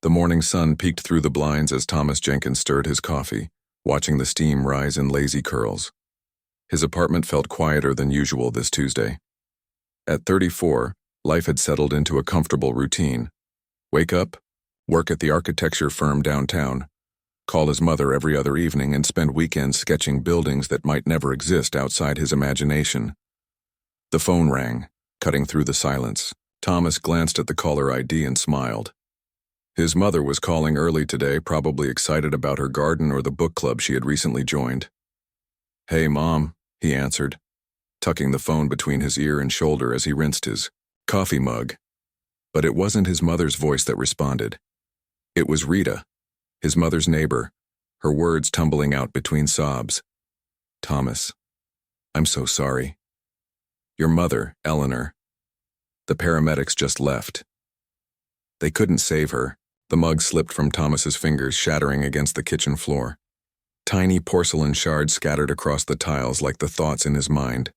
The morning sun peeked through the blinds as Thomas Jenkins stirred his coffee, watching the steam rise in lazy curls. His apartment felt quieter than usual this Tuesday. At 34, life had settled into a comfortable routine. Wake up, work at the architecture firm downtown, call his mother every other evening, and spend weekends sketching buildings that might never exist outside his imagination. The phone rang, cutting through the silence. Thomas glanced at the caller ID and smiled. His mother was calling early today, probably excited about her garden or the book club she had recently joined. "Hey, Mom," he answered, tucking the phone between his ear and shoulder as he rinsed his coffee mug. But it wasn't his mother's voice that responded. It was Rita, his mother's neighbor, her words tumbling out between sobs. "Thomas, I'm so sorry. Your mother, Eleanor. The paramedics just left. They couldn't save her." The mug slipped from Thomas's fingers, shattering against the kitchen floor. Tiny porcelain shards scattered across the tiles like the thoughts in his mind.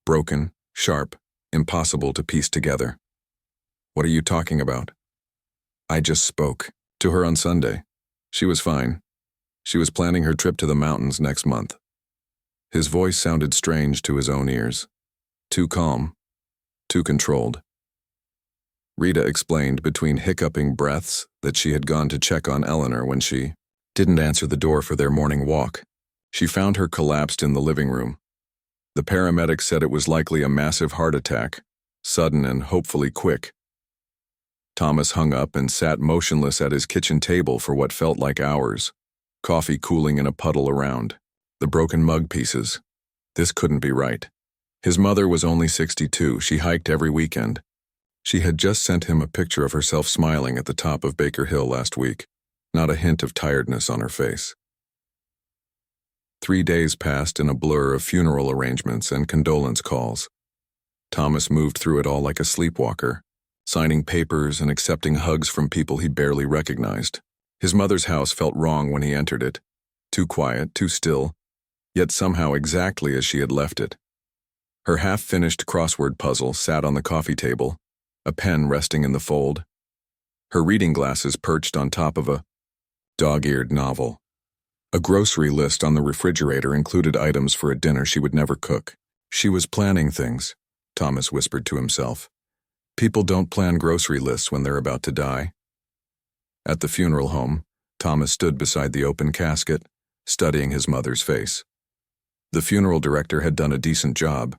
Broken, sharp, impossible to piece together. "What are you talking about?" "I just spoke to her on Sunday. She was fine. She was planning her trip to the mountains next month." His voice sounded strange to his own ears. Too calm, too controlled. Rita explained between hiccuping breaths that she had gone to check on Eleanor when she didn't answer the door for their morning walk. She found her collapsed in the living room. The paramedics said it was likely a massive heart attack, sudden and hopefully quick. Thomas hung up and sat motionless at his kitchen table for what felt like hours, coffee cooling in a puddle around, the broken mug pieces. This couldn't be right. His mother was only 62. She hiked every weekend. She had just sent him a picture of herself smiling at the top of Baker Hill last week, not a hint of tiredness on her face. 3 days passed in a blur of funeral arrangements and condolence calls. Thomas moved through it all like a sleepwalker, signing papers and accepting hugs from people he barely recognized. His mother's house felt wrong when he entered it, too quiet, too still, yet somehow exactly as she had left it. Her half-finished crossword puzzle sat on the coffee table, a pen resting in the fold, her reading glasses perched on top of a dog-eared novel. A grocery list on the refrigerator included items for a dinner she would never cook. She was planning things, Thomas whispered to himself. People don't plan grocery lists when they're about to die. At the funeral home, Thomas stood beside the open casket, studying his mother's face. The funeral director had done a decent job,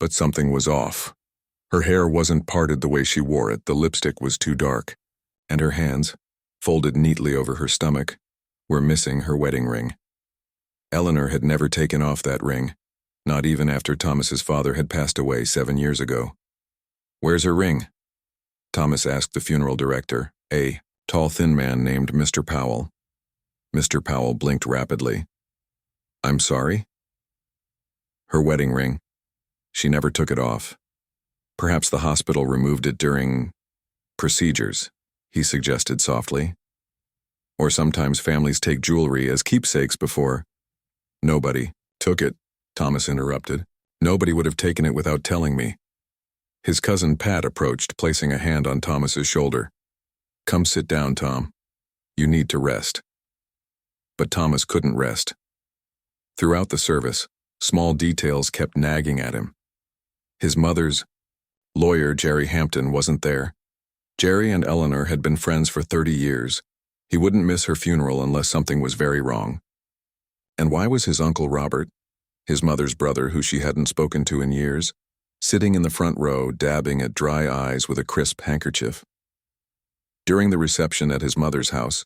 but something was off. Her hair wasn't parted the way she wore it, the lipstick was too dark, and her hands, folded neatly over her stomach, were missing her wedding ring. Eleanor had never taken off that ring, not even after Thomas's father had passed away 7 years ago. "Where's her ring?" Thomas asked the funeral director, a tall, thin man named Mr. Powell. Mr. Powell blinked rapidly. "I'm sorry?" "Her wedding ring. She never took it off. Perhaps the hospital removed it during procedures," he suggested softly. "Or sometimes families take jewelry as keepsakes before." "Nobody took it," Thomas interrupted. "Nobody would have taken it without telling me." His cousin Pat approached, placing a hand on Thomas's shoulder. "Come sit down, Tom. You need to rest." But Thomas couldn't rest. Throughout the service, small details kept nagging at him. His mother's lawyer, Jerry Hampton, wasn't there. Jerry and Eleanor had been friends for 30 years. He wouldn't miss her funeral unless something was very wrong. And why was his uncle Robert, his mother's brother who she hadn't spoken to in years, sitting in the front row dabbing at dry eyes with a crisp handkerchief? During the reception at his mother's house,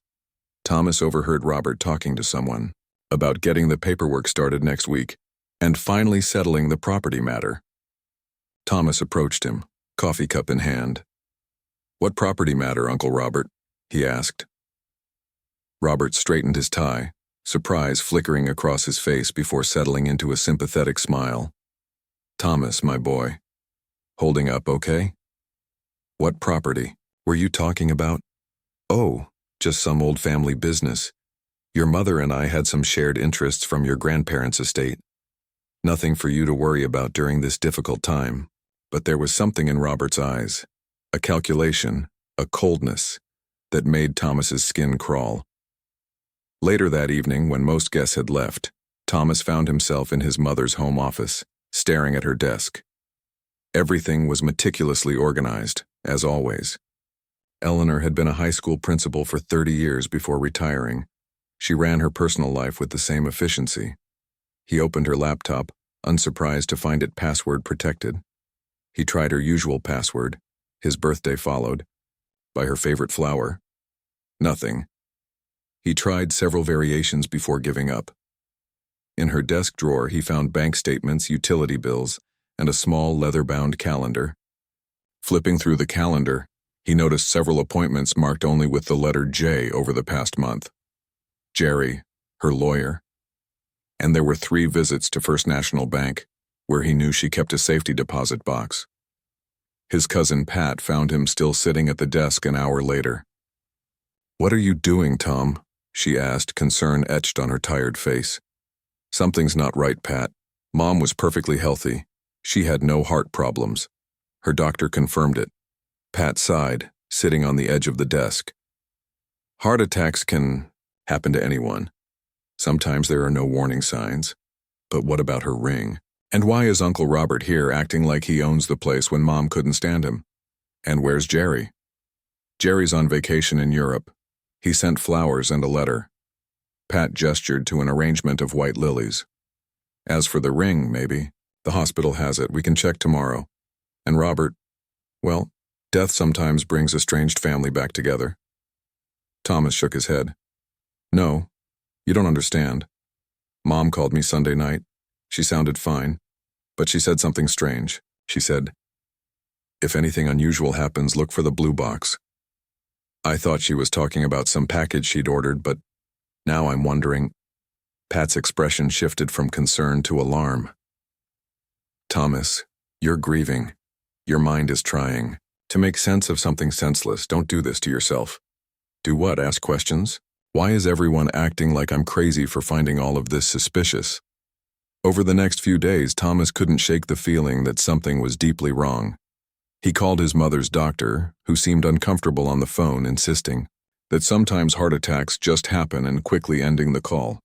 Thomas overheard Robert talking to someone about getting the paperwork started next week and finally settling the property matter. Thomas approached him, coffee cup in hand. "What property matter, Uncle Robert?" he asked. Robert straightened his tie, surprise flickering across his face before settling into a sympathetic smile. "Thomas, my boy. Holding up okay?" "What property were you talking about?" "Oh, just some old family business. Your mother and I had some shared interests from your grandparents' estate. Nothing for you to worry about during this difficult time." But there was something in Robert's eyes, a calculation, a coldness. that made Thomas's skin crawl. Later that evening, when most guests had left, Thomas found himself in his mother's home office, staring at her desk. Everything was meticulously organized, as always. Eleanor had been a high school principal for 30 years before retiring. She ran her personal life with the same efficiency. He opened her laptop, unsurprised to find it password protected. He tried her usual password. His birthday followed. By her favorite flower. Nothing. He tried several variations before giving up. In her desk drawer, he found bank statements, utility bills, and a small leather-bound calendar. Flipping through the calendar, he noticed several appointments marked only with the letter J over the past month. Jerry, her lawyer. And there were 3 visits to First National Bank, where he knew she kept a safety deposit box. His cousin Pat found him still sitting at the desk an hour later. "What are you doing, Tom?" she asked, concern etched on her tired face. "Something's not right, Pat. Mom was perfectly healthy. She had no heart problems. Her doctor confirmed it." Pat sighed, sitting on the edge of the desk. "Heart attacks can happen to anyone. Sometimes there are no warning signs. But what about her ring? And why is Uncle Robert here acting like he owns the place when Mom couldn't stand him? And where's Jerry?" "Jerry's on vacation in Europe. He sent flowers and a letter." Pat gestured to an arrangement of white lilies. "As for the ring, maybe. The hospital has it. We can check tomorrow. And Robert, well, death sometimes brings estranged family back together." Thomas shook his head. "No, you don't understand. Mom called me Sunday night. She sounded fine, but she said something strange. She said, 'If anything unusual happens, look for the blue box.' I thought she was talking about some package she'd ordered, but now I'm wondering." Pat's expression shifted from concern to alarm. "Thomas, you're grieving. Your mind is trying to make sense of something senseless. Don't do this to yourself." "Do what? Ask questions? Why is everyone acting like I'm crazy for finding all of this suspicious?" Over the next few days, Thomas couldn't shake the feeling that something was deeply wrong. He called his mother's doctor, who seemed uncomfortable on the phone, insisting that sometimes heart attacks just happen, and quickly ending the call.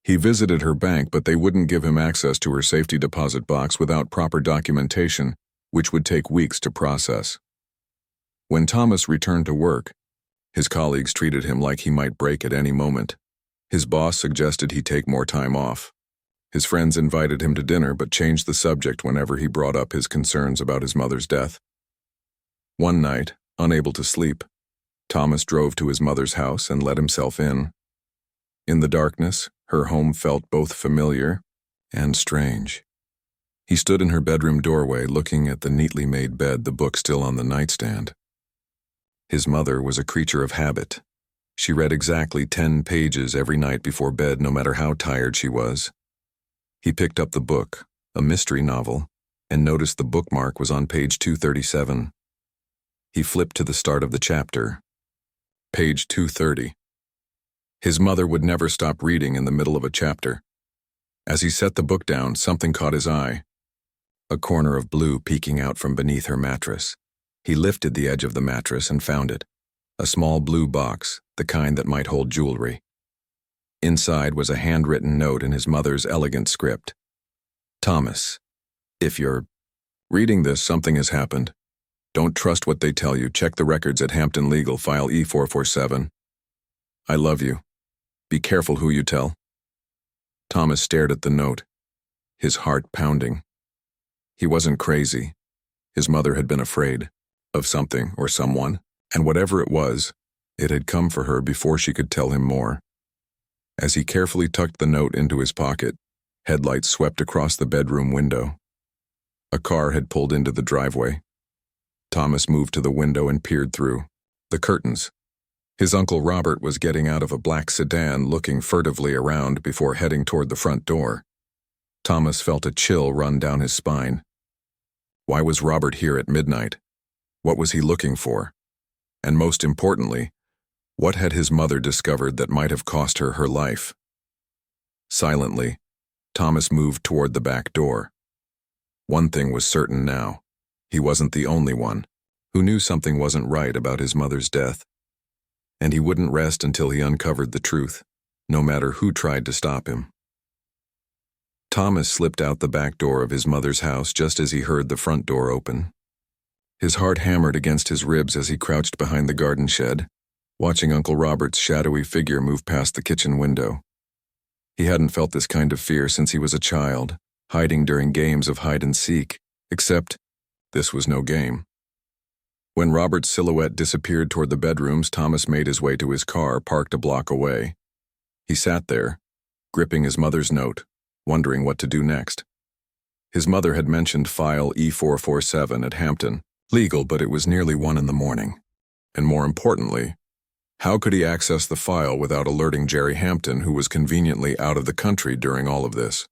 He visited her bank, but they wouldn't give him access to her safety deposit box without proper documentation, which would take weeks to process. When Thomas returned to work, his colleagues treated him like he might break at any moment. His boss suggested he take more time off. His friends invited him to dinner, but changed the subject whenever he brought up his concerns about his mother's death. One night, unable to sleep, Thomas drove to his mother's house and let himself in. In the darkness, her home felt both familiar and strange. He stood in her bedroom doorway, looking at the neatly made bed, the book still on the nightstand. His mother was a creature of habit. She read exactly 10 pages every night before bed, no matter how tired she was. He picked up the book, a mystery novel, and noticed the bookmark was on page 237. He flipped to the start of the chapter. Page 230. His mother would never stop reading in the middle of a chapter. As he set the book down, something caught his eye. A corner of blue peeking out from beneath her mattress. He lifted the edge of the mattress and found it. A small blue box, the kind that might hold jewelry. Inside was a handwritten note in his mother's elegant script. "Thomas, if you're reading this, something has happened. Don't trust what they tell you. Check the records at Hampton Legal, file E447. I love you. Be careful who you tell." Thomas stared at the note, his heart pounding. He wasn't crazy. His mother had been afraid of something or someone, and whatever it was, it had come for her before she could tell him more. As he carefully tucked the note into his pocket, headlights swept across the bedroom window. A car had pulled into the driveway. Thomas moved to the window and peered through the curtains. His Uncle Robert was getting out of a black sedan, looking furtively around before heading toward the front door. Thomas felt a chill run down his spine. Why was Robert here at midnight? What was he looking for? And most importantly, what had his mother discovered that might have cost her her life? Silently, Thomas moved toward the back door. One thing was certain now. He wasn't the only one who knew something wasn't right about his mother's death. and he wouldn't rest until he uncovered the truth, no matter who tried to stop him. Thomas slipped out the back door of his mother's house just as he heard the front door open. His heart hammered against his ribs as he crouched behind the garden shed, watching Uncle Robert's shadowy figure move past the kitchen window. He hadn't felt this kind of fear since he was a child, hiding during games of hide and seek, except this was no game. When Robert's silhouette disappeared toward the bedrooms, Thomas made his way to his car, parked a block away. He sat there, gripping his mother's note, wondering what to do next. His mother had mentioned file E447 at Hampton, legal, but it was nearly 1 a.m. And more importantly, how could he access the file without alerting Jerry Hampton, who was conveniently out of the country during all of this?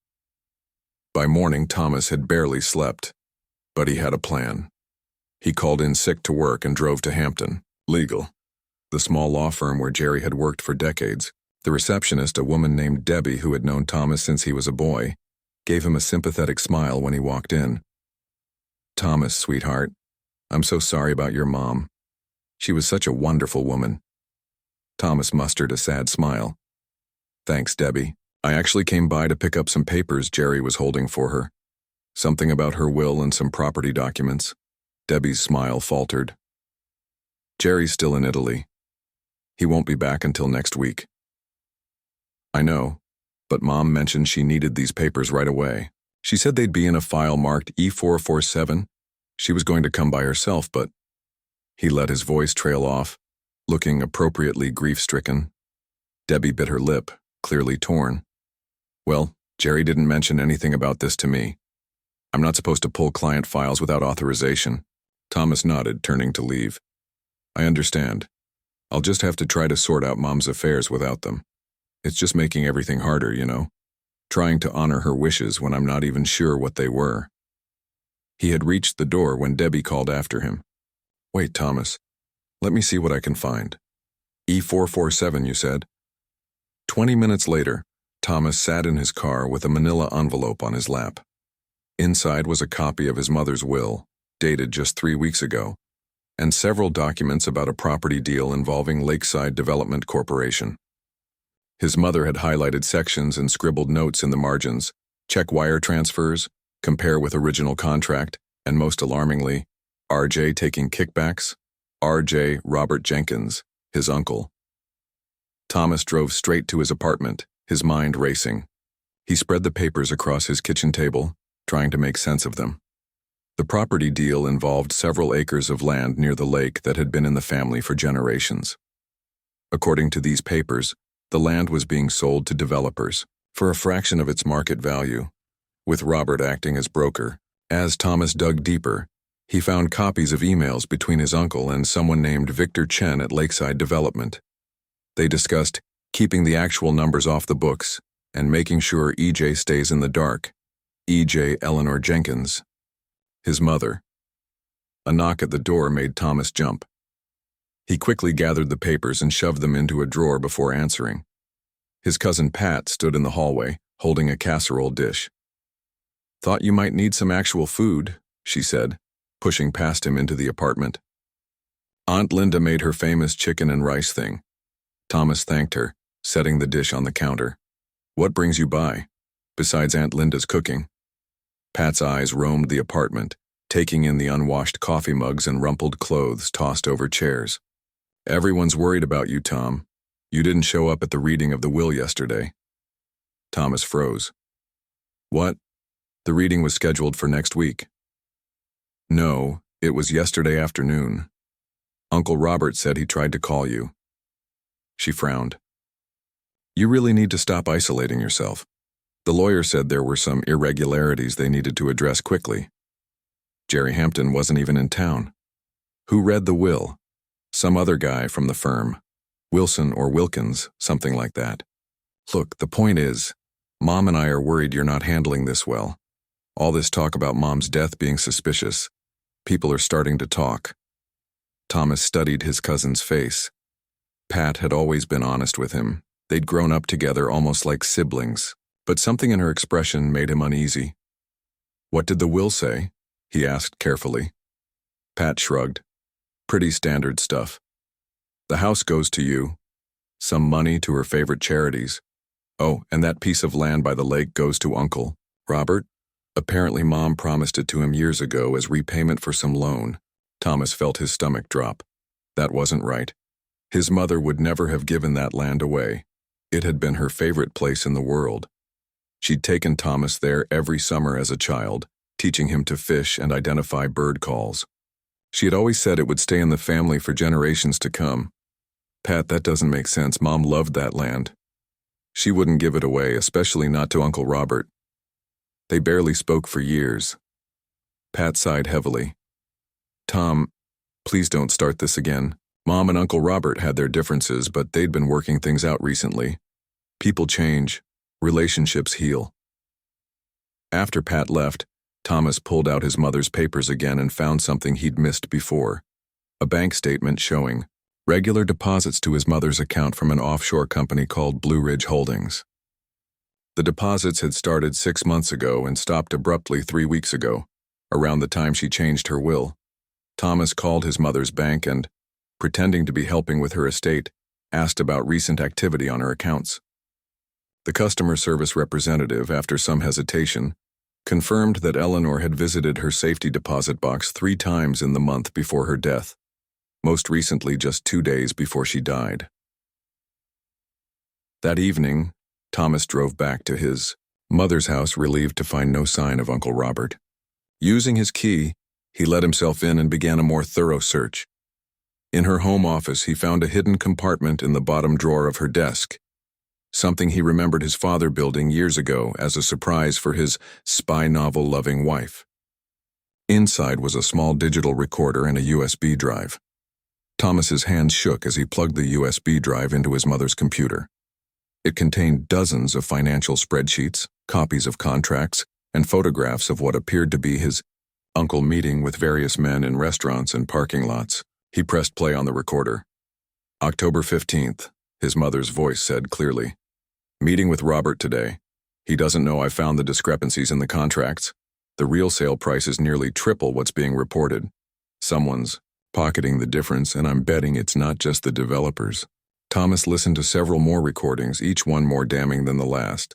By morning, Thomas had barely slept, but he had a plan. He called in sick to work and drove to Hampton, legal, the small law firm where Jerry had worked for decades. The receptionist, a woman named Debbie who had known Thomas since he was a boy, gave him a sympathetic smile when he walked in. "Thomas, sweetheart, I'm so sorry about your mom. She was such a wonderful woman." Thomas mustered a sad smile. "Thanks, Debbie. I actually came by to pick up some papers Jerry was holding for her. Something about her will and some property documents." Debbie's smile faltered. "Jerry's still in Italy. He won't be back until next week." "I know, but Mom mentioned she needed these papers right away. She said they'd be in a file marked E447. She was going to come by herself, but..." He let his voice trail off, looking appropriately grief-stricken. Debbie bit her lip, clearly torn. "Well, Jerry didn't mention anything about this to me. I'm not supposed to pull client files without authorization." Thomas nodded, turning to leave. "I understand. I'll just have to try to sort out Mom's affairs without them. It's just making everything harder, you know? Trying to honor her wishes when I'm not even sure what they were." He had reached the door when Debbie called after him. "Wait, Thomas. Let me see what I can find. E447, you said?" 20 minutes later, Thomas sat in his car with a manila envelope on his lap. Inside was a copy of his mother's will, dated just 3 weeks ago, and several documents about a property deal involving Lakeside Development Corporation. His mother had highlighted sections and scribbled notes in the margins: check wire transfers, compare with original contract, and most alarmingly, RJ taking kickbacks, RJ Robert Jenkins, his uncle. Thomas drove straight to his apartment, his mind racing. He spread the papers across his kitchen table, trying to make sense of them. The property deal involved several acres of land near the lake that had been in the family for generations. According to these papers, the land was being sold to developers for a fraction of its market value, with Robert acting as broker. As Thomas dug deeper, he found copies of emails between his uncle and someone named Victor Chen at Lakeside Development. They discussed keeping the actual numbers off the books and making sure EJ stays in the dark. EJ Eleanor Jenkins, his mother. A knock at the door made Thomas jump. He quickly gathered the papers and shoved them into a drawer before answering. His cousin Pat stood in the hallway, holding a casserole dish. "Thought you might need some actual food," she said, pushing past him into the apartment. "Aunt Linda made her famous chicken and rice thing." Thomas thanked her, setting the dish on the counter. "What brings you by, besides Aunt Linda's cooking?" Pat's eyes roamed the apartment, taking in the unwashed coffee mugs and rumpled clothes tossed over chairs. "Everyone's worried about you, Tom. You didn't show up at the reading of the will yesterday." Thomas froze. "What? The reading was scheduled for next week." "No, it was yesterday afternoon. Uncle Robert said he tried to call you." She frowned. "You really need to stop isolating yourself. The lawyer said there were some irregularities they needed to address quickly. Jerry Hampton wasn't even in town. Who read the will? Some other guy from the firm. Wilson or Wilkins, something like that. Look, the point is, Mom and I are worried you're not handling this well. All this talk about Mom's death being suspicious. People are starting to talk." Thomas studied his cousin's face. Pat had always been honest with him. They'd grown up together almost like siblings, but something in her expression made him uneasy. "What did the will say?" he asked carefully. Pat shrugged. "Pretty standard stuff. The house goes to you. Some money to her favorite charities. Oh, and that piece of land by the lake goes to Uncle Robert. Apparently Mom promised it to him years ago as repayment for some loan. Thomas felt his stomach drop. That wasn't right. His mother would never have given that land away. It had been her favorite place in the world. She'd taken Thomas there every summer as a child, teaching him to fish and identify bird calls. She had always said it would stay in the family for generations to come. Pat, that doesn't make sense. Mom loved that land. She wouldn't give it away, especially not to Uncle Robert. They barely spoke for years. Pat sighed heavily. Tom, please don't start this again. Mom and Uncle Robert had their differences, but they'd been working things out recently. People change. Relationships heal. After Pat left, Thomas pulled out his mother's papers again and found something he'd missed before. A bank statement showing regular deposits to his mother's account from an offshore company called Blue Ridge Holdings. The deposits had started 6 months ago and stopped abruptly 3 weeks ago, around the time she changed her will. Thomas called his mother's bank and, pretending to be helping with her estate, asked about recent activity on her accounts. The customer service representative, after some hesitation, confirmed that Eleanor had visited her safety deposit box 3 times in the month before her death, most recently just 2 days before she died. That evening, Thomas drove back to his mother's house, relieved to find no sign of Uncle Robert. Using his key, he let himself in and began a more thorough search. In her home office, he found a hidden compartment in the bottom drawer of her desk, something he remembered his father building years ago as a surprise for his spy novel-loving wife. Inside was a small digital recorder and a USB drive. Thomas's hands shook as he plugged the USB drive into his mother's computer. It contained dozens of financial spreadsheets, copies of contracts, and photographs of what appeared to be his uncle meeting with various men in restaurants and parking lots. He pressed play on the recorder. October 15th, his mother's voice said clearly. Meeting with Robert today. He doesn't know I found the discrepancies in the contracts. The real sale price is nearly triple what's being reported. Someone's pocketing the difference, and I'm betting it's not just the developers. Thomas listened to several more recordings, each one more damning than the last.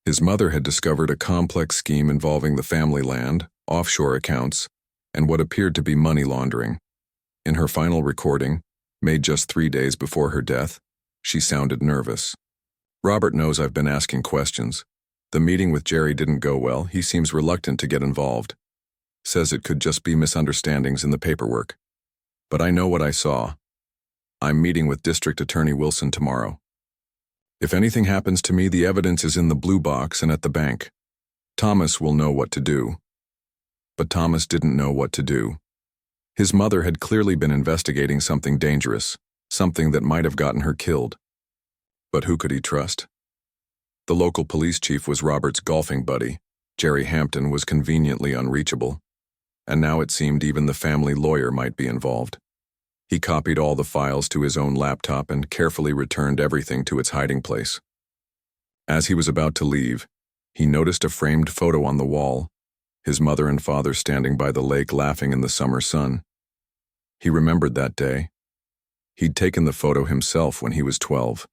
His mother had discovered a complex scheme involving the family land, offshore accounts, and what appeared to be money laundering. In her final recording, made just 3 days before her death, she sounded nervous. Robert knows I've been asking questions. The meeting with Jerry didn't go well. He seems reluctant to get involved. Says it could just be misunderstandings in the paperwork. But I know what I saw. I'm meeting with District Attorney Wilson tomorrow. If anything happens to me, the evidence is in the blue box and at the bank. Thomas will know what to do. But Thomas didn't know what to do. His mother had clearly been investigating something dangerous, something that might have gotten her killed. But who could he trust? The local police chief was Robert's golfing buddy. Jerry Hampton was conveniently unreachable. And now it seemed even the family lawyer might be involved. He copied all the files to his own laptop and carefully returned everything to its hiding place. As he was about to leave, he noticed a framed photo on the wall, his mother and father standing by the lake laughing in the summer sun. He remembered that day. He'd taken the photo himself when he was 12.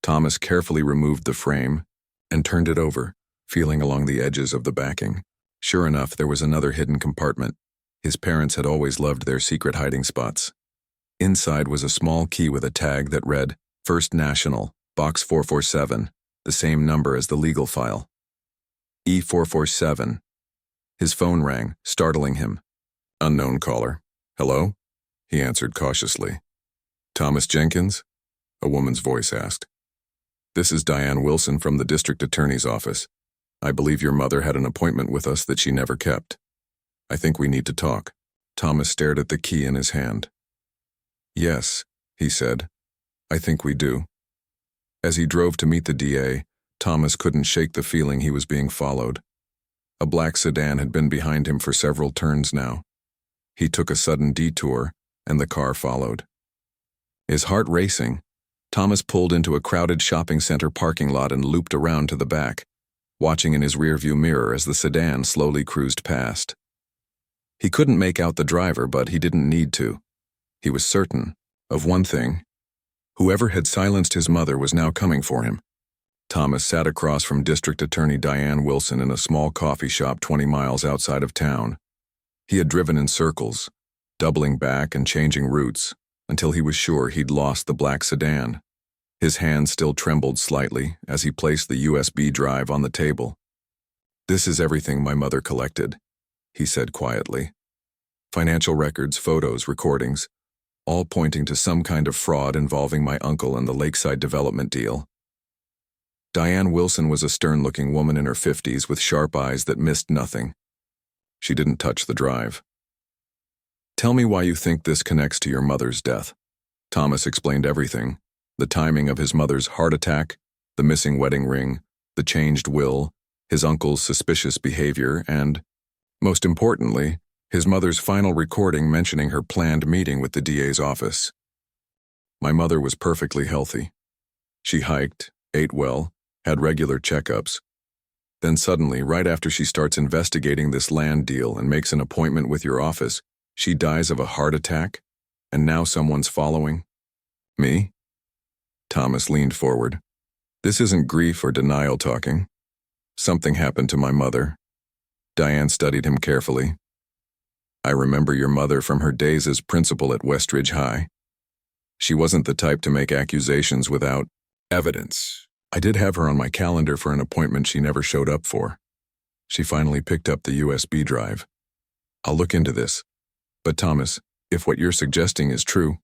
Thomas carefully removed the frame and turned it over, feeling along the edges of the backing. Sure enough, there was another hidden compartment. His parents had always loved their secret hiding spots. Inside was a small key with a tag that read, First National, Box 447, the same number as the legal file. E447. His phone rang, startling him. Unknown caller. Hello? He answered cautiously. Thomas Jenkins? A woman's voice asked. This is Diane Wilson from the district attorney's office. I believe your mother had an appointment with us that she never kept. I think we need to talk. Thomas stared at the key in his hand. Yes, he said. I think we do. As he drove to meet the DA, Thomas couldn't shake the feeling he was being followed. A black sedan had been behind him for several turns now. He took a sudden detour, and the car followed. His heart racing, Thomas pulled into a crowded shopping center parking lot and looped around to the back, watching in his rearview mirror as the sedan slowly cruised past. He couldn't make out the driver, but he didn't need to. He was certain Of one thing, whoever had silenced his mother was now coming for him. Thomas sat across from District Attorney Diane Wilson in a small coffee shop 20 miles outside of town. He had driven in circles, doubling back and changing routes, until he was sure he'd lost the black sedan. His hand still trembled slightly as he placed the USB drive on the table. "This is everything my mother collected," he said quietly. "Financial records, photos, recordings, all pointing to some kind of fraud involving my uncle and the Lakeside development deal." Diane Wilson was a stern-looking woman in her 50s with sharp eyes that missed nothing. She didn't touch the drive. "Tell me why you think this connects to your mother's death." Thomas explained everything: the timing of his mother's heart attack, the missing wedding ring, the changed will, his uncle's suspicious behavior, and, most importantly, his mother's final recording mentioning her planned meeting with the DA's office. "My mother was perfectly healthy. She hiked, ate well, had regular checkups. Then suddenly, right after she starts investigating this land deal and makes an appointment with your office, she dies of a heart attack, and now someone's following me?" Thomas leaned forward. "This isn't grief or denial talking. Something happened to my mother." Diane studied him carefully. "I remember your mother from her days as principal at Westridge High. She wasn't the type to make accusations without evidence. I did have her on my calendar for an appointment she never showed up for. She finally picked up the USB drive. I'll look into this. But Thomas, if what you're suggesting is true,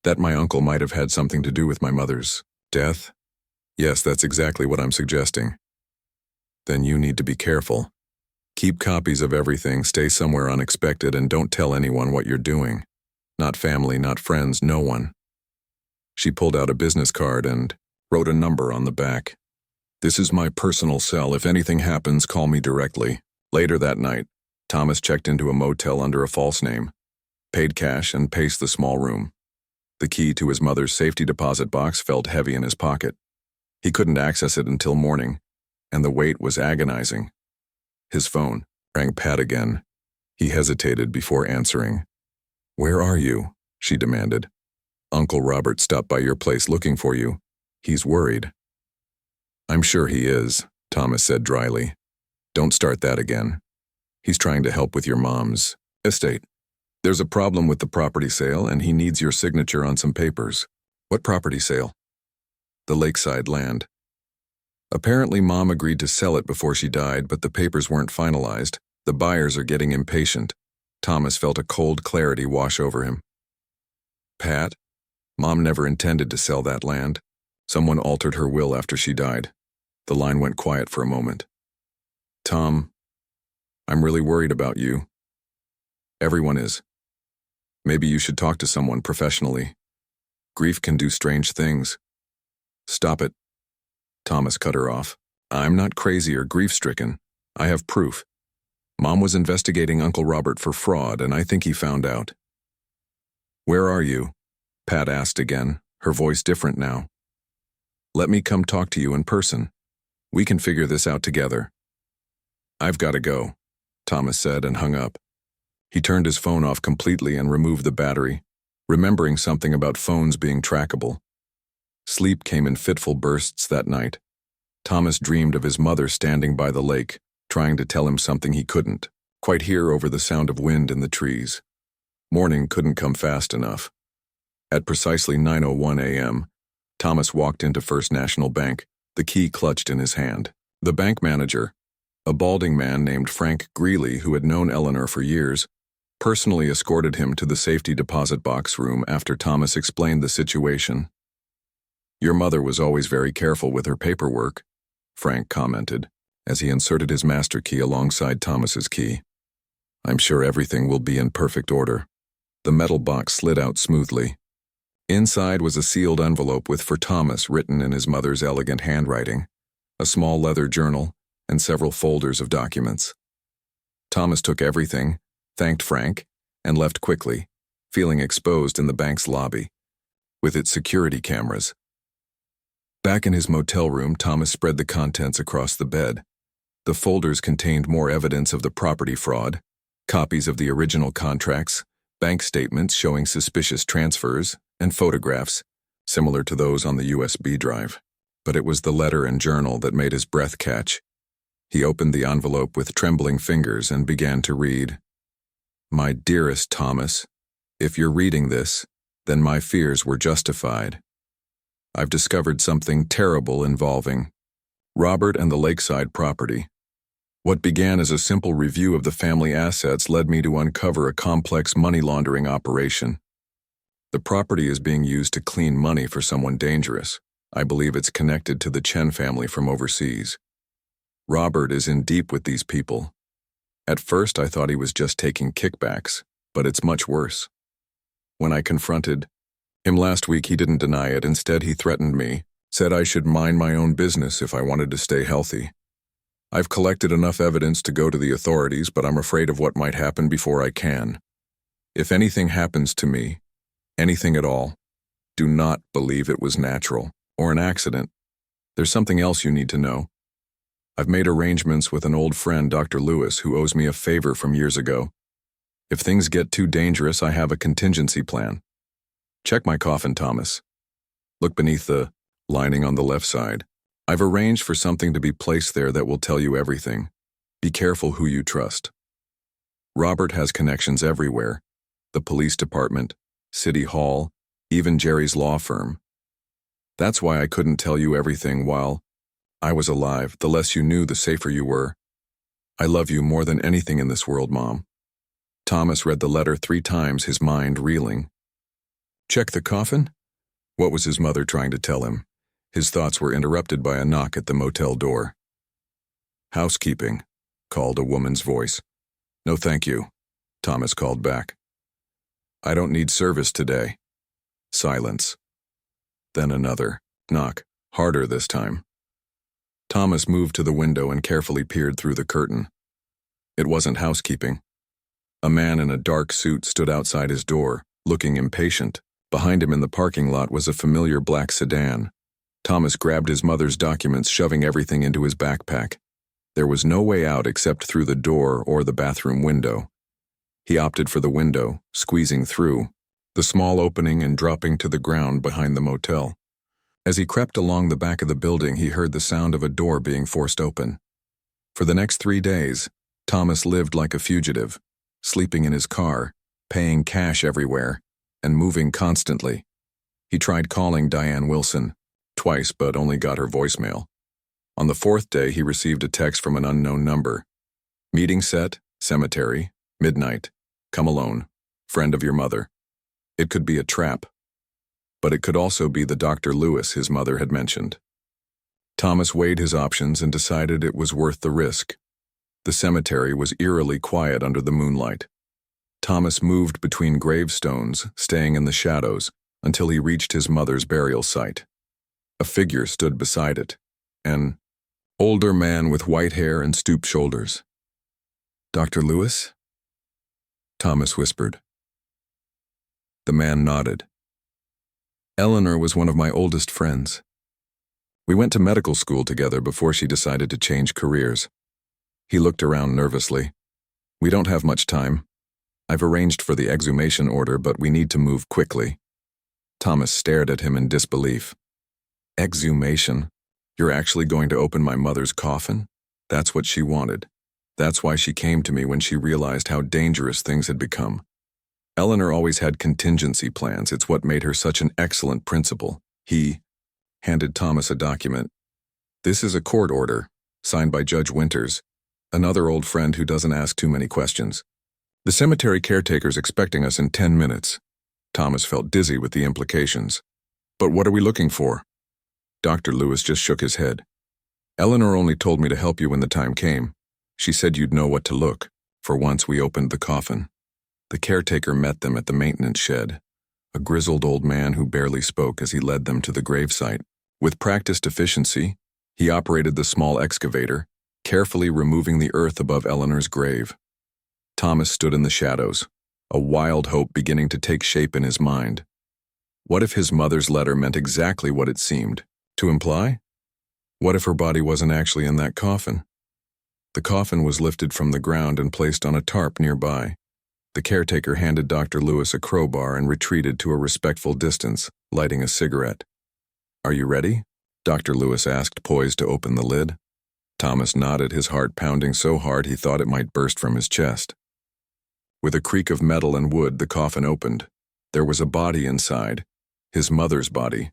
that my uncle might have had something to do with my mother's death?" "Yes, that's exactly what I'm suggesting." "Then you need to be careful. Keep copies of everything, stay somewhere unexpected, and don't tell anyone what you're doing. Not family, not friends, no one." She pulled out a business card and wrote a number on the back. "This is my personal cell. If anything happens, call me directly." Later that night, Thomas checked into a motel under a false name, paid cash, and paced the small room. The key to his mother's safety deposit box felt heavy in his pocket. He couldn't access it until morning, and the wait was agonizing. His phone rang Pat again. He hesitated before answering. "Where are you?" she demanded. "Uncle Robert stopped by your place looking for you. He's worried." "I'm sure he is," Thomas said dryly. "Don't start that again. He's trying to help with your mom's estate. There's a problem with the property sale, and he needs your signature on some papers." "What property sale?" "The Lakeside land. Apparently Mom agreed to sell it before she died, but the papers weren't finalized. The buyers are getting impatient." Thomas felt a cold clarity wash over him. "Pat, Mom never intended to sell that land. Someone altered her will after she died." The line went quiet for a moment. "Tom, I'm really worried about you. Everyone is. Maybe you should talk to someone professionally. Grief can do strange things." "Stop it." Thomas cut her off. "I'm not crazy or grief-stricken. I have proof. Mom was investigating Uncle Robert for fraud, and I think he found out." "Where are you?" Pat asked again, her voice different now. "Let me come talk to you in person. We can figure this out together." "I've got to go," Thomas said and hung up. He turned his phone off completely and removed the battery, remembering something about phones being trackable. Sleep came in fitful bursts that night. Thomas dreamed of his mother standing by the lake, trying to tell him something he couldn't quite hear over the sound of wind in the trees. Morning couldn't come fast enough. At precisely 9:01 a.m., Thomas walked into First National Bank, the key clutched in his hand. The bank manager, a balding man named Frank Greeley who had known Eleanor for years, personally escorted him to the safety deposit box room after Thomas explained the situation. "Your mother was always very careful with her paperwork," Frank commented, as he inserted his master key alongside Thomas's key. "I'm sure everything will be in perfect order." The metal box slid out smoothly. Inside was a sealed envelope with "For Thomas" written in his mother's elegant handwriting, a small leather journal, and several folders of documents. Thomas took everything, thanked Frank, and left quickly, feeling exposed in the bank's lobby, with its security cameras. Back in his motel room, Thomas spread the contents across the bed. The folders contained more evidence of the property fraud, copies of the original contracts, bank statements showing suspicious transfers, and photographs, similar to those on the USB drive. But it was the letter and journal that made his breath catch. He opened the envelope with trembling fingers and began to read. "My dearest Thomas, if you're reading this, then my fears were justified. I've discovered something terrible involving Robert and the lakeside property. What began as a simple review of the family assets led me to uncover a complex money laundering operation. The property is being used to clean money for someone dangerous. I believe it's connected to the Chen family from overseas. Robert is in deep with these people. At first I thought he was just taking kickbacks, but it's much worse. When I confronted him last week, he didn't deny it. Instead, he threatened me, said I should mind my own business if I wanted to stay healthy. I've collected enough evidence to go to the authorities, but I'm afraid of what might happen before I can. If anything happens to me, anything at all, do not believe it was natural or an accident. There's something else you need to know. I've made arrangements with an old friend, Dr. Lewis, who owes me a favor from years ago. If things get too dangerous, I have a contingency plan. Check my coffin, Thomas. Look beneath the lining on the left side. I've arranged for something to be placed there that will tell you everything. Be careful who you trust. Robert has connections everywhere. The police department, City Hall, even Jerry's law firm. That's why I couldn't tell you everything while I was alive. The less you knew, the safer you were. I love you more than anything in this world, Mom." Thomas read the letter 3 times, his mind reeling. Check the coffin? What was his mother trying to tell him? His thoughts were interrupted by a knock at the motel door. "Housekeeping," called a woman's voice. "No, thank you," Thomas called back. "I don't need service today." Silence. Then another knock, harder this time. Thomas moved to the window and carefully peered through the curtain. It wasn't housekeeping. A man in a dark suit stood outside his door, looking impatient. Behind him in the parking lot was a familiar black sedan. Thomas grabbed his mother's documents, shoving everything into his backpack. There was no way out except through the door or the bathroom window. He opted for the window, squeezing through the small opening and dropping to the ground behind the motel. As he crept along the back of the building, he heard the sound of a door being forced open. For the next 3 days, Thomas lived like a fugitive, sleeping in his car, paying cash everywhere, and moving constantly. He tried calling Diane Wilson twice, but only got her voicemail. On the 4th day, he received a text from an unknown number. "Meeting set, cemetery, midnight. Come alone. Friend of your mother." It could be a trap, but it could also be the Dr. Lewis his mother had mentioned. Thomas weighed his options and decided it was worth the risk. The cemetery was eerily quiet under the moonlight. Thomas moved between gravestones, staying in the shadows, until he reached his mother's burial site. A figure stood beside it, an older man with white hair and stooped shoulders. "Dr. Lewis?" Thomas whispered. The man nodded. "Eleanor was one of my oldest friends. We went to medical school together before she decided to change careers." He looked around nervously. "We don't have much time. I've arranged for the exhumation order, but we need to move quickly." Thomas stared at him in disbelief. "Exhumation? You're actually going to open my mother's coffin? That's what she wanted. That's why she came to me when she realized how dangerous things had become. Eleanor always had contingency plans. It's what made her such an excellent principal." He handed Thomas a document. "This is a court order, signed by Judge Winters, another old friend who doesn't ask too many questions. The cemetery caretaker's expecting us in 10 minutes. Thomas felt dizzy with the implications. "But what are we looking for?" Dr. Lewis just shook his head. "Eleanor only told me to help you when the time came. She said you'd know what to look." For once, we opened the coffin. The caretaker met them at the maintenance shed, a grizzled old man who barely spoke as he led them to the gravesite. With practiced efficiency, he operated the small excavator, carefully removing the earth above Eleanor's grave. Thomas stood in the shadows, a wild hope beginning to take shape in his mind. What if his mother's letter meant exactly what it seemed to imply? What if her body wasn't actually in that coffin? The coffin was lifted from the ground and placed on a tarp nearby. The caretaker handed Dr. Lewis a crowbar and retreated to a respectful distance, lighting a cigarette. "Are you ready?" Dr. Lewis asked, poised to open the lid. Thomas nodded, his heart pounding so hard he thought it might burst from his chest. With a creak of metal and wood, the coffin opened. There was a body inside, his mother's body.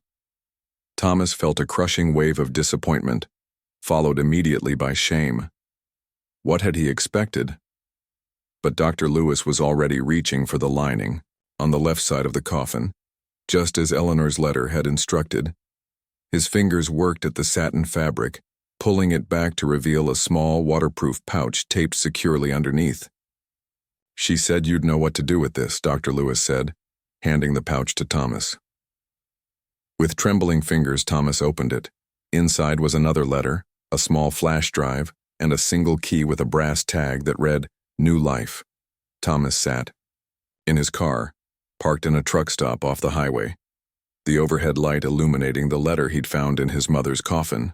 Thomas felt a crushing wave of disappointment, followed immediately by shame. What had he expected? But Dr. Lewis was already reaching for the lining, on the left side of the coffin, just as Eleanor's letter had instructed. His fingers worked at the satin fabric, pulling it back to reveal a small, waterproof pouch taped securely underneath. "She said you'd know what to do with this," Dr. Lewis said, handing the pouch to Thomas. With trembling fingers, Thomas opened it. Inside was another letter, a small flash drive, and a single key with a brass tag that read, "New Life." Thomas sat in his car, parked in a truck stop off the highway, the overhead light illuminating the letter he'd found in his mother's coffin.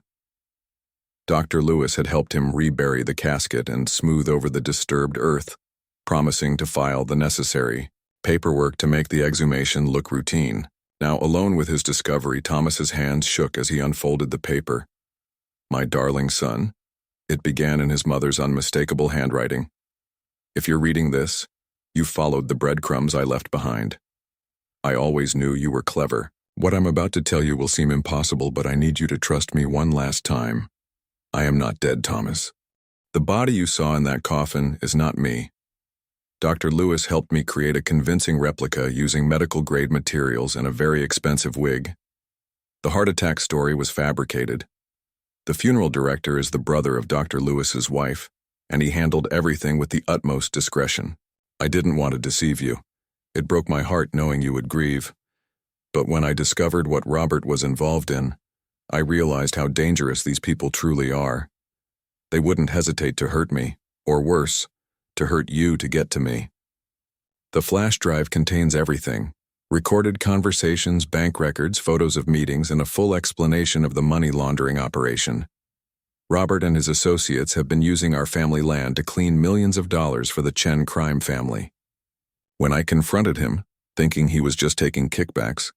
Dr. Lewis had helped him rebury the casket and smooth over the disturbed earth, promising to file the necessary paperwork to make the exhumation look routine. Now, alone with his discovery, Thomas's hands shook as he unfolded the paper. "My darling son," it began in his mother's unmistakable handwriting. "If you're reading this, you followed the breadcrumbs I left behind. I always knew you were clever. What I'm about to tell you will seem impossible, but I need you to trust me one last time. I am not dead, Thomas. The body you saw in that coffin is not me. Dr. Lewis helped me create a convincing replica using medical-grade materials and a very expensive wig. The heart attack story was fabricated. The funeral director is the brother of Dr. Lewis's wife, and he handled everything with the utmost discretion. I didn't want to deceive you. It broke my heart knowing you would grieve. But when I discovered what Robert was involved in, I realized how dangerous these people truly are. They wouldn't hesitate to hurt me, or worse, to hurt you to get to me. The flash drive contains everything: recorded conversations, bank records, photos of meetings, and a full explanation of the money laundering operation. Robert and his associates have been using our family land to clean millions of dollars for the Chen crime family. When I confronted him, thinking he was just taking kickbacks,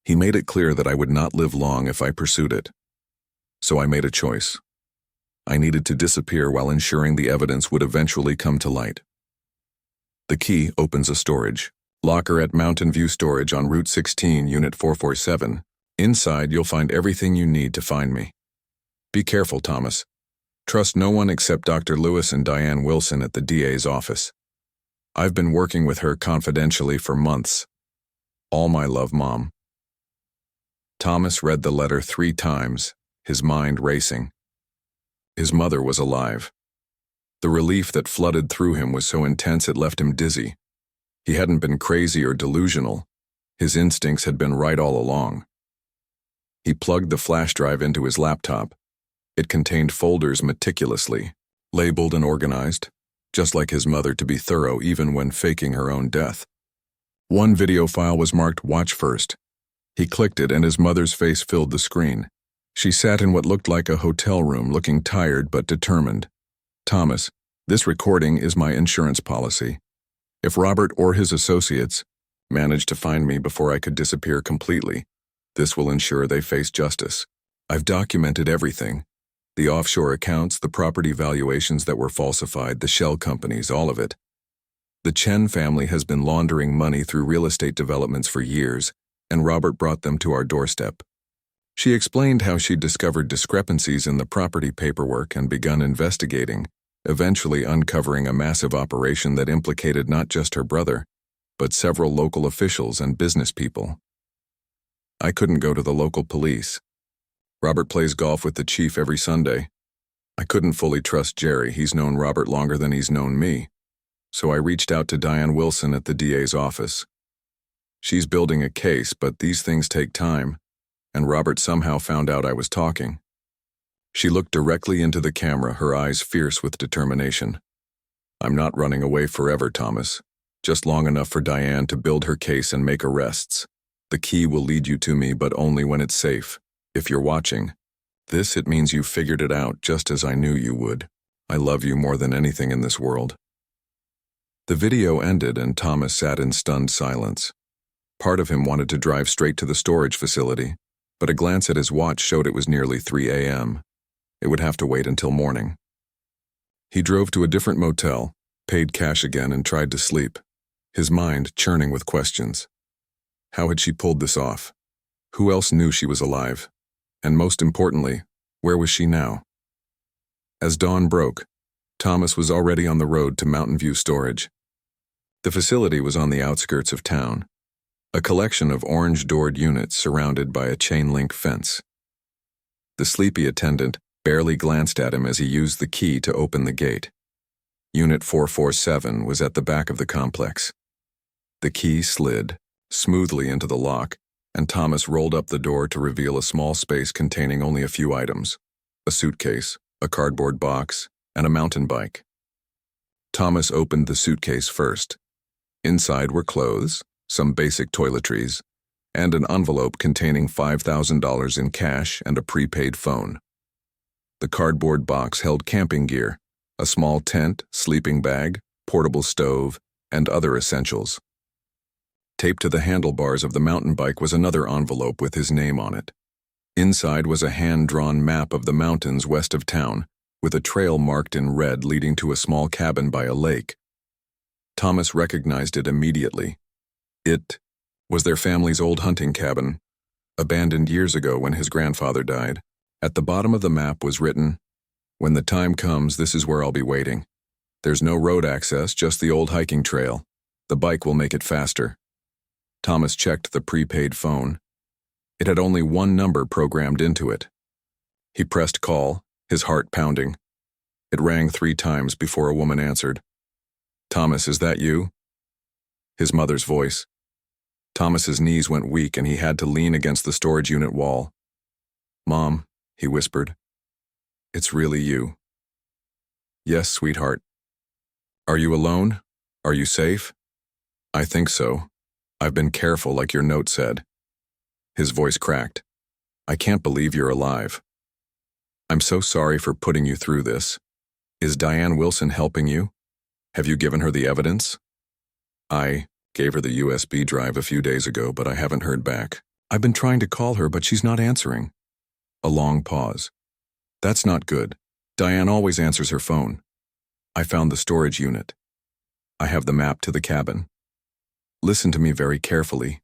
he made it clear that I would not live long if I pursued it. So I made a choice. I needed to disappear while ensuring the evidence would eventually come to light. The key opens a storage locker at Mountain View Storage on Route 16, Unit 447. Inside, you'll find everything you need to find me. Be careful, Thomas. Trust no one except Dr. Lewis and Diane Wilson at the DA's office. I've been working with her confidentially for months. All my love, Mom. Thomas read the letter 3 times, his mind racing. His mother was alive. The relief that flooded through him was so intense it left him dizzy. He hadn't been crazy or delusional. His instincts had been right all along. He plugged the flash drive into his laptop. It contained folders meticulously, labeled and organized, just like his mother, to be thorough even when faking her own death. One video file was marked "Watch First." He clicked it and his mother's face filled the screen. She sat in what looked like a hotel room, looking tired but determined. "Thomas, this recording is my insurance policy. If Robert or his associates manage to find me before I could disappear completely, this will ensure they face justice. I've documented everything. The offshore accounts, the property valuations that were falsified, the shell companies, all of it. The Chen family has been laundering money through real estate developments for years, and Robert brought them to our doorstep." She explained how she'd discovered discrepancies in the property paperwork and begun investigating, eventually uncovering a massive operation that implicated not just her brother, but several local officials and business people. I couldn't go to the local police. Robert plays golf with the chief every Sunday. I couldn't fully trust Jerry. He's known Robert longer than he's known me. So I reached out to Diane Wilson at the DA's office. She's building a case, but these things take time, and Robert somehow found out I was talking. She looked directly into the camera, her eyes fierce with determination. "I'm not running away forever, Thomas. Just long enough for Diane to build her case and make arrests. The key will lead you to me, but only when it's safe. If you're watching this, it means you figured it out just as I knew you would. I love you more than anything in this world." The video ended and Thomas sat in stunned silence. Part of him wanted to drive straight to the storage facility, but a glance at his watch showed it was nearly 3 a.m. It would have to wait until morning. He drove to a different motel, paid cash again, and tried to sleep, his mind churning with questions. How had she pulled this off? Who else knew she was alive? And most importantly, where was she now? As dawn broke, Thomas was already on the road to Mountain View Storage. The facility was on the outskirts of town, a collection of orange-doored units surrounded by a chain-link fence. The sleepy attendant barely glanced at him as he used the key to open the gate. Unit 447 was at the back of the complex. The key slid smoothly into the lock, and Thomas rolled up the door to reveal a small space containing only a few items: a suitcase, a cardboard box, and a mountain bike. Thomas opened the suitcase first. Inside were clothes, some basic toiletries, and an envelope containing $5,000 in cash and a prepaid phone. The cardboard box held camping gear, a small tent, sleeping bag, portable stove, and other essentials. Taped to the handlebars of the mountain bike was another envelope with his name on it. Inside was a hand-drawn map of the mountains west of town, with a trail marked in red leading to a small cabin by a lake. Thomas recognized it immediately. It was their family's old hunting cabin, abandoned years ago when his grandfather died. At the bottom of the map was written, "When the time comes, this is where I'll be waiting. There's no road access, just the old hiking trail. The bike will make it faster." Thomas checked the prepaid phone. It had only one number programmed into it. He pressed call, his heart pounding. It rang 3 times before a woman answered. "Thomas, is that you?" His mother's voice. Thomas's knees went weak and he had to lean against the storage unit wall. "Mom," he whispered. "It's really you." "Yes, sweetheart." "Are you alone? Are you safe?" "I think so. I've been careful, like your note said." His voice cracked. "I can't believe you're alive. I'm so sorry for putting you through this. Is Diane Wilson helping you? Have you given her the evidence?" "I gave her the USB drive a few days ago, but I haven't heard back. I've been trying to call her, but she's not answering." A long pause. "That's not good. Diane always answers her phone. I found the storage unit. I have the map to the cabin." "Listen to me very carefully,"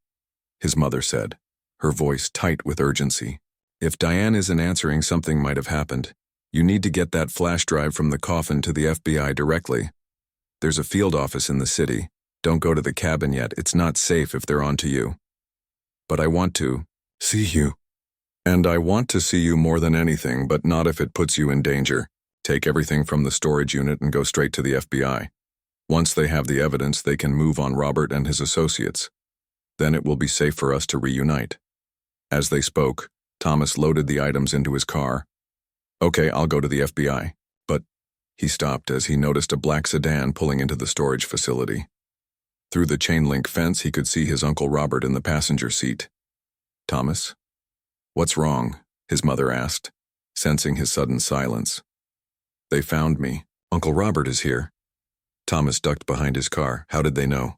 his mother said, her voice tight with urgency. "If Diane isn't answering, something might have happened. You need to get that flash drive from the Coffin to the FBI directly. There's a field office in the city. Don't go to the cabin yet. It's not safe if they're on to you. But I want to see you. And I want to see you more than anything, but not if it puts you in danger. Take everything from the storage unit and go straight to the FBI. Once they have the evidence, they can move on Robert and his associates. Then it will be safe for us to reunite." As they spoke, Thomas loaded the items into his car. "Okay, I'll go to the FBI. But—" He stopped as he noticed a black sedan pulling into the storage facility. Through the chain-link fence, he could see his Uncle Robert in the passenger seat. "Thomas?" "What's wrong?" his mother asked, sensing his sudden silence. "They found me. Uncle Robert is here." Thomas ducked behind his car. How did they know?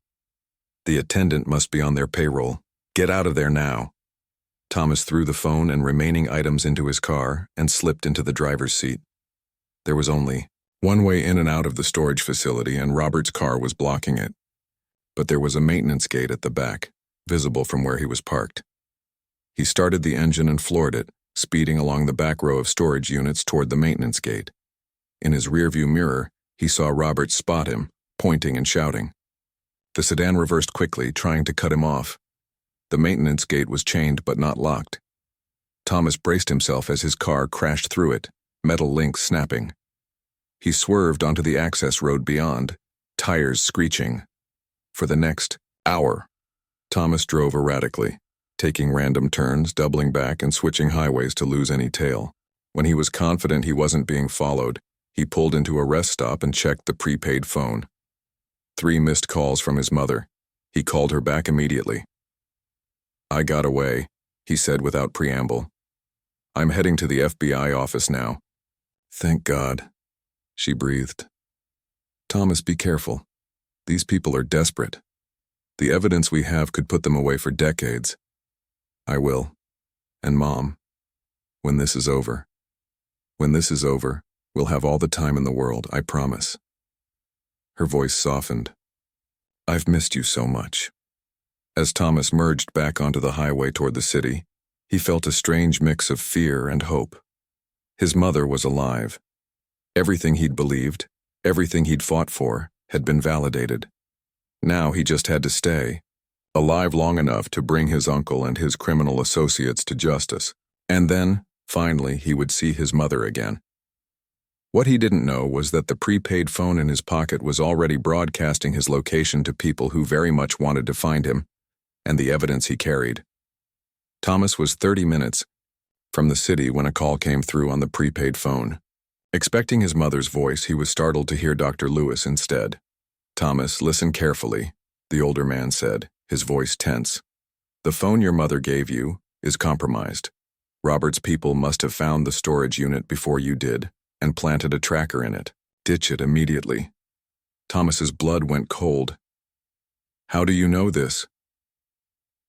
"The attendant must be on their payroll. Get out of there now." Thomas threw the phone and remaining items into his car and slipped into the driver's seat. There was only one way in and out of the storage facility, and Robert's car was blocking it. But there was a maintenance gate at the back, visible from where he was parked. He started the engine and floored it, speeding along the back row of storage units toward the maintenance gate. In his rearview mirror, he saw Robert spot him, pointing and shouting. The sedan reversed quickly, trying to cut him off. The maintenance gate was chained but not locked. Thomas braced himself as his car crashed through it, metal links snapping. He swerved onto the access road beyond, tires screeching. For the next hour, Thomas drove erratically, taking random turns, doubling back, and switching highways to lose any tail. When he was confident he wasn't being followed, he pulled into a rest stop and checked the prepaid phone. 3 missed calls from his mother. He called her back immediately. "I got away," he said without preamble. "I'm heading to the FBI office now." "Thank God," she breathed. "Thomas, be careful. These people are desperate. The evidence we have could put them away for decades. I will. And Mom, when this is over, we'll have all the time in the world, I promise. Her voice softened. I've missed you so much. As Thomas merged back onto the highway toward the city, he felt a strange mix of fear and hope. His mother was alive. Everything he'd believed, everything he'd fought for, had been validated. Now he just had to stay, alive long enough to bring his uncle and his criminal associates to justice. And then, finally, he would see his mother again. What he didn't know was that the prepaid phone in his pocket was already broadcasting his location to people who very much wanted to find him, and the evidence he carried. Thomas was 30 minutes from the city when a call came through on the prepaid phone. Expecting his mother's voice, he was startled to hear Dr. Lewis instead. Thomas, listen carefully, the older man said, his voice tense. The phone your mother gave you is compromised. Robert's people must have found the storage unit before you did and planted a tracker in it. Ditch it immediately. Thomas's blood went cold. How do you know this?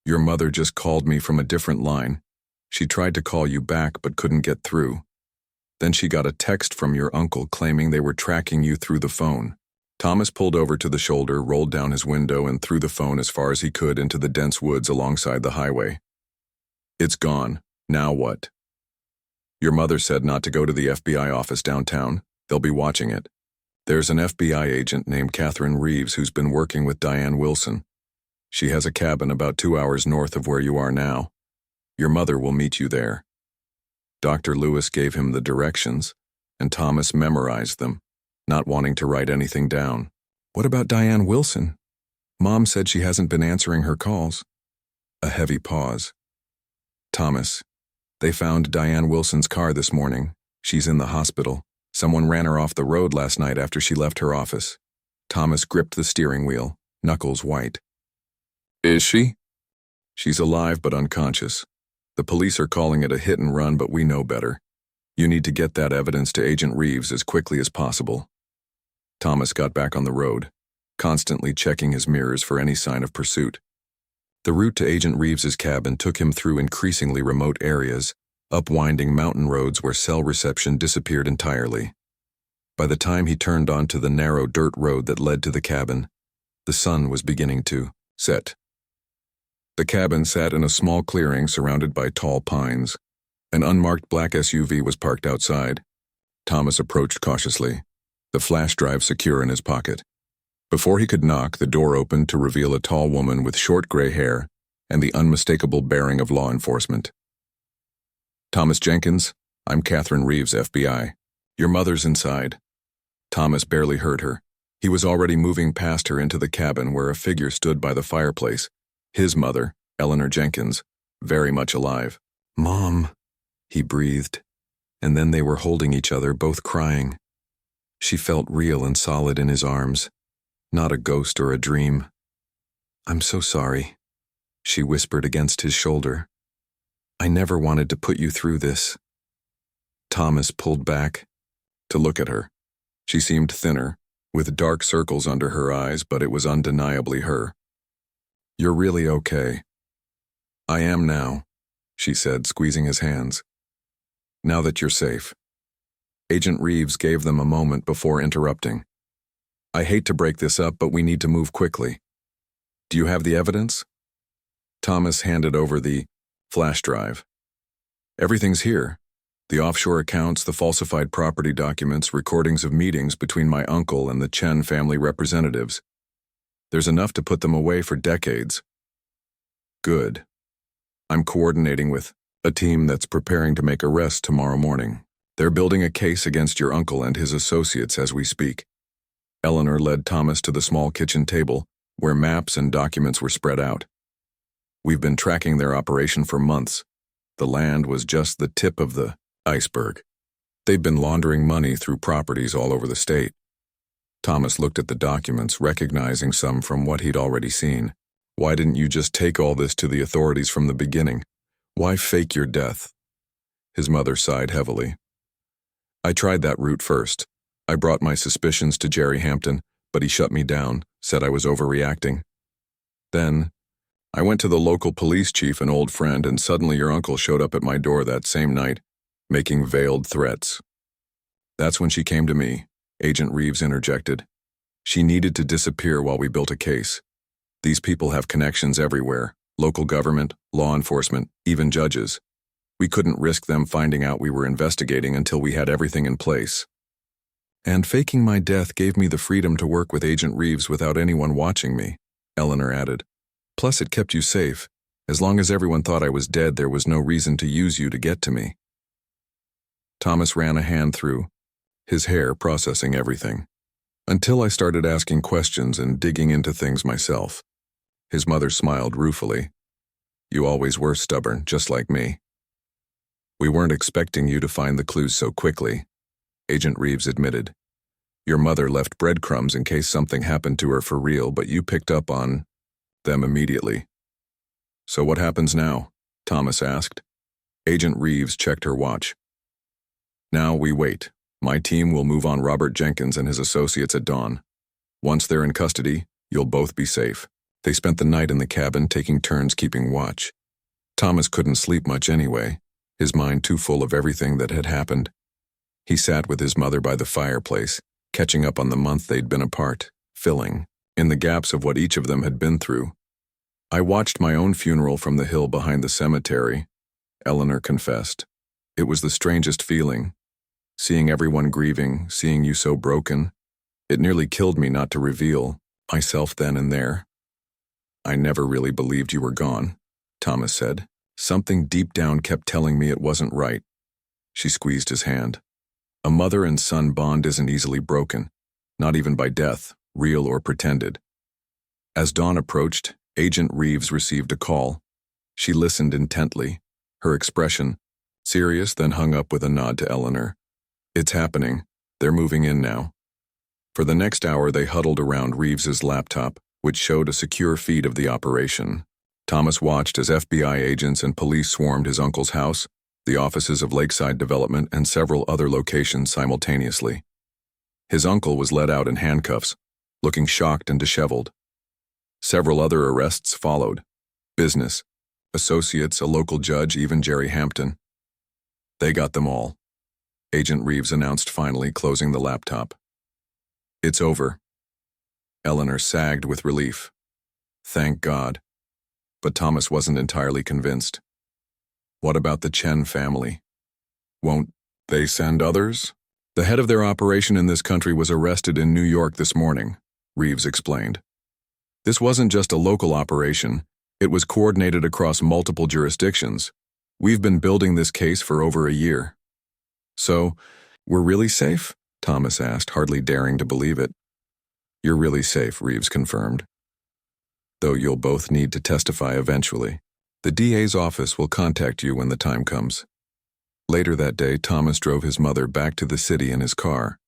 Your mother just called me from a different line. She tried to call you back but couldn't get through. Then she got a text from your uncle claiming they were tracking you through the phone. Thomas pulled over to the shoulder, rolled down his window, and threw the phone as far as he could into the dense woods alongside the highway. It's gone. Now what? Your mother said not to go to the FBI office downtown. They'll be watching it. There's an FBI agent named Catherine Reeves who's been working with Diane Wilson. She has a cabin about 2 hours north of where you are now. Your mother will meet you there. Dr. Lewis gave him the directions, and Thomas memorized them, not wanting to write anything down. What about Diane Wilson? Mom said she hasn't been answering her calls. A heavy pause. Thomas, they found Diane Wilson's car this morning. She's in the hospital. Someone ran her off the road last night after she left her office. Thomas gripped the steering wheel, knuckles white. Is she? She's alive but unconscious. The police are calling it a hit and run, but we know better. You need to get that evidence to Agent Reeves as quickly as possible. Thomas got back on the road, constantly checking his mirrors for any sign of pursuit. The route to Agent Reeves's cabin took him through increasingly remote areas, up winding mountain roads where cell reception disappeared entirely. By the time he turned onto the narrow dirt road that led to the cabin, the sun was beginning to set. The cabin sat in a small clearing surrounded by tall pines. An unmarked black SUV was parked outside. Thomas approached cautiously, the flash drive secure in his pocket. Before he could knock, the door opened to reveal a tall woman with short gray hair and the unmistakable bearing of law enforcement. Thomas Jenkins, I'm Catherine Reeves, FBI. Your mother's inside. Thomas barely heard her. He was already moving past her into the cabin where a figure stood by the fireplace. His mother, Eleanor Jenkins, very much alive. Mom, he breathed, and then they were holding each other, both crying. She felt real and solid in his arms, not a ghost or a dream. I'm so sorry, she whispered against his shoulder. I never wanted to put you through this. Thomas pulled back to look at her. She seemed thinner, with dark circles under her eyes, but it was undeniably her. You're really okay. I am now, she said, squeezing his hands. Now that you're safe. Agent Reeves gave them a moment before interrupting. I hate to break this up, but we need to move quickly. Do you have the evidence? Thomas handed over the flash drive. Everything's here. The offshore accounts, the falsified property documents, recordings of meetings between my uncle and the Chen family representatives. There's enough to put them away for decades. Good. I'm coordinating with a team that's preparing to make arrests tomorrow morning. They're building a case against your uncle and his associates as we speak. Eleanor led Thomas to the small kitchen table, where maps and documents were spread out. We've been tracking their operation for months. The land was just the tip of the iceberg. They've been laundering money through properties all over the state. Thomas looked at the documents, recognizing some from what he'd already seen. Why didn't you just take all this to the authorities from the beginning? Why fake your death? His mother sighed heavily. I tried that route first. I brought my suspicions to Jerry Hampton, but he shut me down, said I was overreacting. Then, I went to the local police chief, an old friend, and suddenly your uncle showed up at my door that same night, making veiled threats. That's when she came to me, Agent Reeves interjected. She needed to disappear while we built a case. These people have connections everywhere, local government, law enforcement, even judges. We couldn't risk them finding out we were investigating until we had everything in place. And faking my death gave me the freedom to work with Agent Reeves without anyone watching me, Eleanor added. Plus it kept you safe. As long as everyone thought I was dead, there was no reason to use you to get to me. Thomas ran a hand through his hair, processing everything. Until I started asking questions and digging into things myself. His mother smiled ruefully. You always were stubborn, just like me. We weren't expecting you to find the clues so quickly, Agent Reeves admitted. Your mother left breadcrumbs in case something happened to her for real, but you picked up on them immediately. So what happens now? Thomas asked. Agent Reeves checked her watch. Now we wait. My team will move on Robert Jenkins and his associates at dawn. Once they're in custody, you'll both be safe. They spent the night in the cabin, taking turns keeping watch. Thomas couldn't sleep much anyway, his mind too full of everything that had happened. He sat with his mother by the fireplace, catching up on the month they'd been apart, filling in the gaps of what each of them had been through. I watched my own funeral from the hill behind the cemetery, Eleanor confessed. It was the strangest feeling. Seeing everyone grieving, seeing you so broken. It nearly killed me not to reveal myself then and there. I never really believed you were gone, Thomas said. Something deep down kept telling me it wasn't right. She squeezed his hand. A mother and son bond isn't easily broken, not even by death, real or pretended. As dawn approached, Agent Reeves received a call. She listened intently, her expression serious, then hung up with a nod to Eleanor. It's happening. They're moving in now. For the next hour, they huddled around Reeves's laptop, which showed a secure feed of the operation. Thomas watched as FBI agents and police swarmed his uncle's house, the offices of Lakeside Development, and several other locations simultaneously. His uncle was led out in handcuffs, looking shocked and disheveled. Several other arrests followed. Business, associates, a local judge, even Jerry Hampton. They got them all. Agent Reeves announced, finally closing the laptop. It's over. Eleanor sagged with relief. Thank God. But Thomas wasn't entirely convinced. What about the Chen family? Won't they send others? The head of their operation in this country was arrested in New York this morning, Reeves explained. This wasn't just a local operation. It was coordinated across multiple jurisdictions. We've been building this case for over a year. So, we're really safe? Thomas asked, hardly daring to believe it. You're really safe, Reeves confirmed. Though you'll both need to testify eventually. The DA's office will contact you when the time comes. Later that day, Thomas drove his mother back to the city in his car.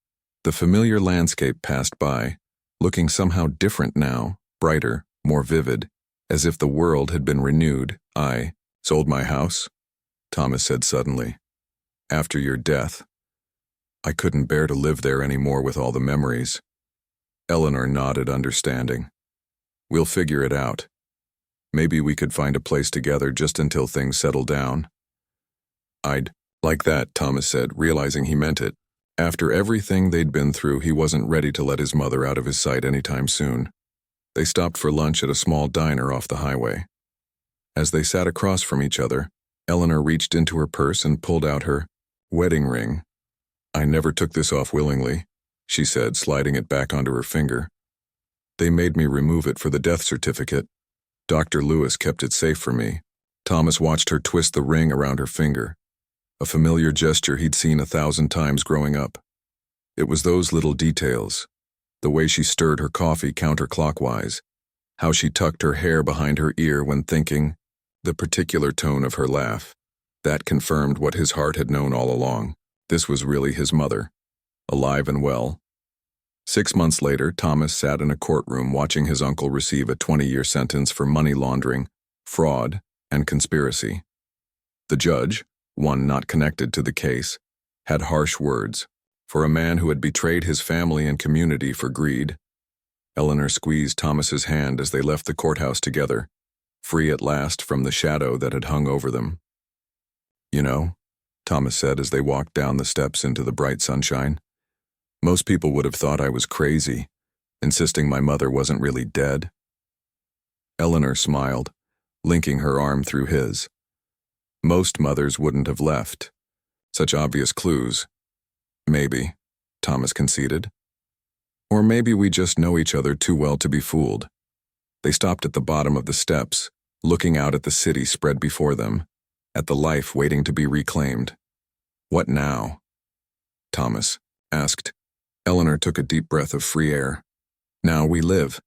The familiar landscape passed by, looking somehow different now, brighter, more vivid, as if the world had been renewed. I sold my house, Thomas said suddenly. After your death. I couldn't bear to live there anymore with all the memories. Eleanor nodded, understanding. We'll figure it out. Maybe we could find a place together just until things settle down. I'd like that, Thomas said, realizing he meant it. After everything they'd been through, he wasn't ready to let his mother out of his sight anytime soon. They stopped for lunch at a small diner off the highway. As they sat across from each other, Eleanor reached into her purse and pulled out her wedding ring. I never took this off willingly, she said, sliding it back onto her finger. They made me remove it for the death certificate. Dr. Lewis kept it safe for me. Thomas watched her twist the ring around her finger, a familiar gesture he'd seen 1,000 times growing up. It was those little details, the way she stirred her coffee counterclockwise, how she tucked her hair behind her ear when thinking, the particular tone of her laugh. That confirmed what his heart had known all along. This was really his mother, alive and well. 6 months later, Thomas sat in a courtroom watching his uncle receive a 20-year sentence for money laundering, fraud, and conspiracy. The judge, one not connected to the case, had harsh words. For a man who had betrayed his family and community for greed, Eleanor squeezed Thomas's hand as they left the courthouse together, free at last from the shadow that had hung over them. "You know," Thomas said as they walked down the steps into the bright sunshine, "most people would have thought I was crazy, insisting my mother wasn't really dead." Eleanor smiled, linking her arm through his. "Most mothers wouldn't have left. Such obvious clues." "Maybe," Thomas conceded. "Or maybe we just know each other too well to be fooled." They stopped at the bottom of the steps, looking out at the city spread before them, at the life waiting to be reclaimed. "What now?" Thomas asked. Eleanor took a deep breath of free air. "Now we live,"